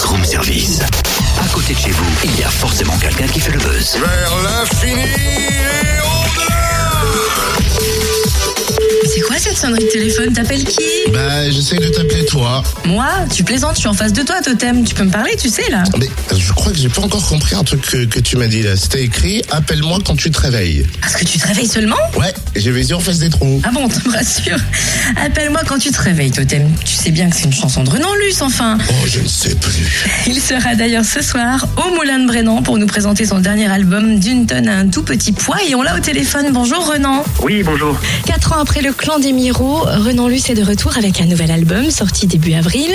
room service. À côté de chez vous, il y a forcément quelqu'un qui fait le buzz. Vers l'infini et au-delà. C'est quoi cette sonnerie de téléphone? T'appelles qui? J'essaie de t'appeler toi. Moi? Tu plaisantes, je suis en face de toi, Totem. Tu peux me parler, tu sais, là? Mais je crois que j'ai pas encore compris un truc que tu m'as dit là. C'était écrit « Appelle-moi quand tu te réveilles ». Parce que tu te réveilles seulement? Ouais, j'ai les yeux en face des trous. Ah bon, tu me rassures. Appelle-moi quand tu te réveilles, Totem. Tu sais bien que c'est une chanson de Renan Luce, enfin. Oh, je ne sais plus. Il sera d'ailleurs ce soir au Moulin de Brennan pour nous présenter son dernier album D'une tonne à un tout petit poids. Et on l'a au téléphone. Bonjour Renan. Oui, bonjour. 4 ans après le clan des Miro, Renan Luce est de retour avec un nouvel album sorti début avril.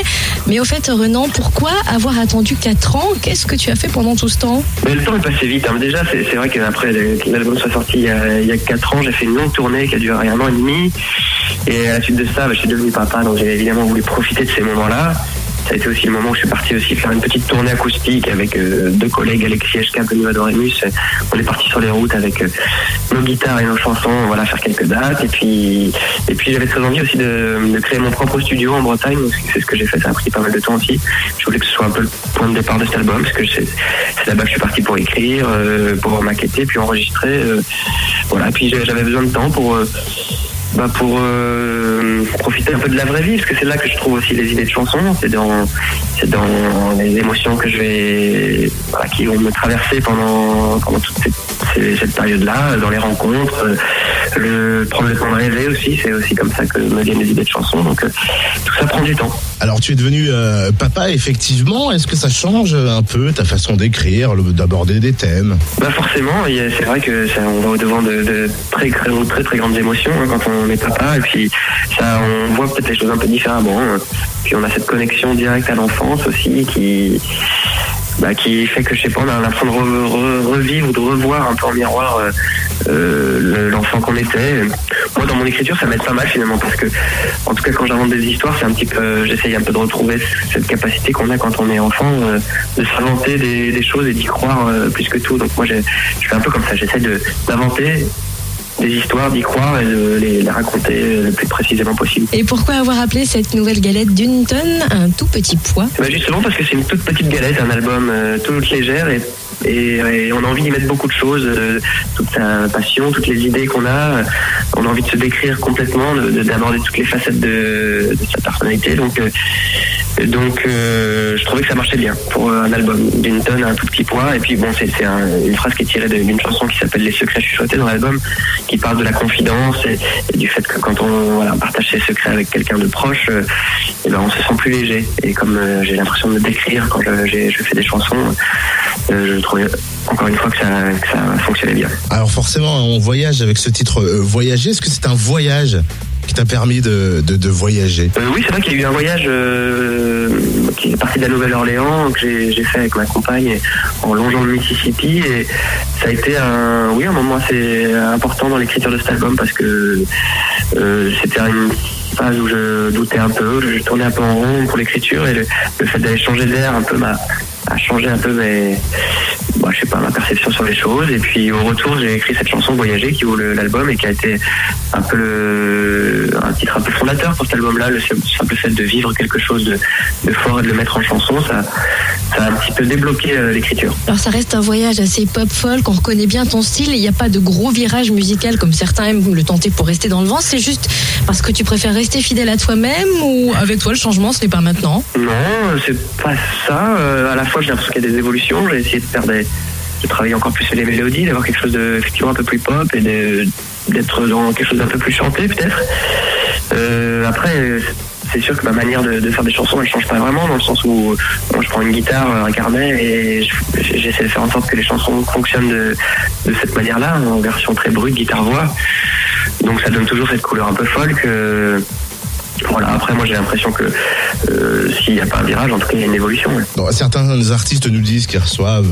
Mais au fait, Renan, pourquoi avoir attendu 4 ans? Qu'est-ce que tu as fait pendant tout ce temps? Le temps est passé vite. Déjà, c'est vrai qu'après que l'album soit sorti il y a 4 ans, j'ai fait une longue tournée qui a duré 1 an et demi. Et à la suite de ça, je suis devenu papa, donc j'ai évidemment voulu profiter de ces moments-là. Ça a été aussi le moment où je suis parti aussi faire une petite tournée acoustique avec 2 collègues, Alexis Eshka, Benoît Dorémus. On est parti sur les routes avec nos guitares et nos chansons, voilà, faire quelques dates. Et puis j'avais très envie aussi de créer mon propre studio en Bretagne. C'est ce que j'ai fait, ça a pris pas mal de temps aussi. Je voulais que ce soit un peu le point de départ de cet album, parce que c'est là-bas que je suis parti pour écrire, pour maqueter, puis enregistrer. Voilà, puis j'avais besoin de temps pour profiter un peu de la vraie vie, parce que c'est là que je trouve aussi les idées de chansons. C'est dans les émotions que qui vont me traverser pendant toute cette période-là, dans les rencontres, prendre le temps de rêver aussi. C'est aussi comme ça que me viennent les idées de chansons. Donc tout ça prend du temps. Alors tu es devenu papa, effectivement. Est-ce que ça change un peu ta façon d'écrire, d'aborder des thèmes? Forcément, c'est vrai que on va au-devant de très très grandes émotions quand on est papa, et puis ça, on voit peut-être les choses un peu différemment. Puis on a cette connexion directe à l'enfance aussi qui fait que, je sais pas, on a l'impression de revivre ou de revoir un peu en miroir l'enfant qu'on était. Moi, dans mon écriture, ça m'aide pas mal finalement, parce que, en tout cas, quand j'invente des histoires, c'est un petit peu, j'essaye un peu de retrouver cette capacité qu'on a quand on est enfant, de s'inventer des choses et d'y croire plus que tout. Donc moi, je fais un peu comme ça, j'essaie d'inventer des histoires, d'y croire et de les raconter le plus précisément possible. Et pourquoi avoir appelé cette nouvelle galette D'une tonne un tout petit poids? Justement parce que c'est une toute petite galette, un album toute légère, et on a envie d'y mettre beaucoup de choses, toute sa passion, toutes les idées qu'on a. On a envie de se décrire complètement, d'aborder toutes les facettes de sa personnalité. Donc je trouvais que ça marchait bien pour un album D'une tonne à un tout petit poids. Et puis bon, c'est une phrase qui est tirée d'une chanson qui s'appelle Les secrets chuchotés dans l'album, qui parle de la confidence et du fait que quand on partage ses secrets avec quelqu'un de proche, on se sent plus léger. Et comme j'ai l'impression de me décrire quand je fais des chansons, je trouvais encore une fois que ça fonctionnait bien. Alors forcément, on voyage avec ce titre Voyager. Est-ce que c'est un voyage qui t'a permis de voyager? Oui, c'est vrai qu'il y a eu un voyage qui est parti de la Nouvelle-Orléans, que j'ai fait avec ma compagne en longeant le Mississippi, et ça a été un moment assez important dans l'écriture de cet album, parce que c'était une phase où je doutais un peu, je tournais un peu en rond pour l'écriture, et le fait d'aller changer d'air un peu a changé un peu ma perception sur les choses. Et puis au retour, j'ai écrit cette chanson Voyager qui ouvre l'album, et qui a été un peu un titre un peu fondateur pour cet album-là. Le simple fait de vivre quelque chose de fort et de le mettre en chanson, ça a un petit peu débloqué l'écriture. Alors ça reste un voyage assez pop-folk, on reconnaît bien ton style, il n'y a pas de gros virage musical comme certains aiment le tenter pour rester dans le vent. C'est juste parce que tu préfères rester fidèle à toi-même, ou avec toi le changement ce n'est pas maintenant? Non, c'est pas ça. À la fois j'ai l'impression qu'il y a des évolutions, j'ai essayé de travailler encore plus sur les mélodies, d'avoir quelque chose de effectivement un peu plus pop, et d'être dans quelque chose d'un peu plus chanté peut-être. Après, c'est sûr que ma manière de faire des chansons, elle change pas vraiment, dans le sens où je prends une guitare, un carnet, et j'essaie de faire en sorte que les chansons fonctionnent de cette manière-là, en version très brute, guitare-voix. Donc ça donne toujours cette couleur un peu folk. Voilà, après moi j'ai l'impression que s'il n'y a pas un virage, en tout cas il y a une évolution. Ouais. Bon, certains artistes nous disent qu'ils reçoivent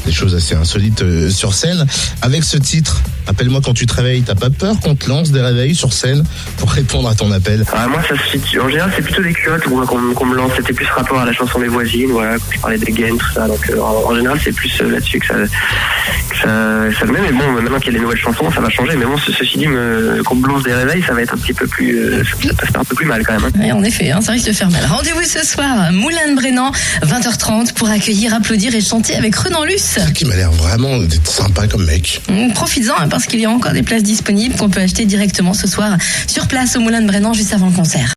des choses assez insolites sur scène. Avec ce titre, Appelle-moi quand tu te réveilles. T'as pas peur qu'on te lance des réveils sur scène pour répondre à ton appel? Moi, ça se situe. En général, c'est plutôt des culottes qu'on me lance. C'était plus rapport à la chanson des voisines, voilà, quand je parlais des gains, tout ça. Donc, en général, c'est plus là-dessus que ça le met. Mais bon, maintenant qu'il y a les nouvelles chansons, ça va changer. Mais bon, ceci dit, qu'on me lance des réveils, ça va être un petit peu plus, ça peut faire un peu plus mal quand même. Oui, en effet, ça risque de faire mal. Rendez-vous ce soir, Moulin-de-Brennan, 20h30, pour accueillir, applaudir et chanter avec Renan Luce. Qui m'a l'air vraiment d'être sympa comme mec. Profites-en, parce qu'il y a encore des places disponibles qu'on peut acheter directement ce soir sur place au Moulin-de-Brennan juste avant le concert.